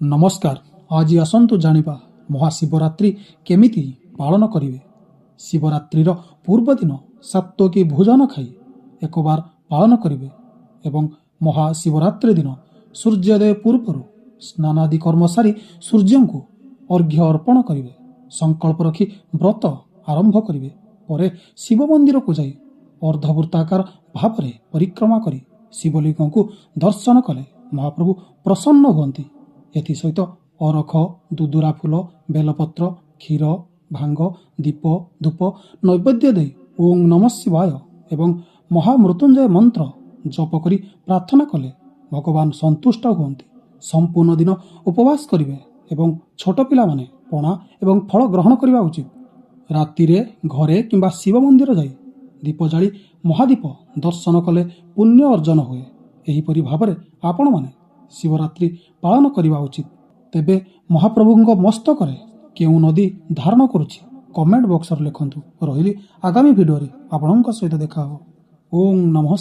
नमस्कार। आज आसतु जानिबा महाशिवरात्रि केमिति पालन करिवे। शिवरात्रिर पूर्व दिन सात्विकी भोजन खाई एक बार पालन करिवे एवं महाशिवरात्रि दिन सूर्योदय पूर्व स्नानादि कर्म सारी सूर्य को अर्घ्य अर्पण करिवे। संकल्प रखी व्रत आरंभ करिवे। परे शिव मंदिर को जाई अर्धवृत्ताकार भाव में परिक्रमा करी शिवलिंग को दर्शन कले महाप्रभु प्रसन्न हुअन्ति। एथि सहित अरख दुदुरा फूल बेलपत्र क्षीर भांग दीप धूप नैवेद्य दे ओं नमः शिवाय एवं महामृत्युंजय मंत्र जप करी प्रार्थना कले भगवान संतुष्ट हुअन्ति। संपूर्ण दिन उपवास करिवे एवं छोट पिला माने पणा एवं फल ग्रहण करिवा उचित। रातिरे घरे किंबा शिव मंदिर जाई दीप जाली महादीप दर्शन कले पुण्य अर्जन हुए। एहीपरि भावरे आपण माने शिवरात्रि पालन करिवा उचित। तेबे महाप्रभुଙ୍କ मस्तकरे केउ नदी धारण करुछि कमेंट बॉक्स रे लिखंतु। रहिली आगामी वीडियो रे आपणଙ୍କ सहित देखा हो। ओम नमः।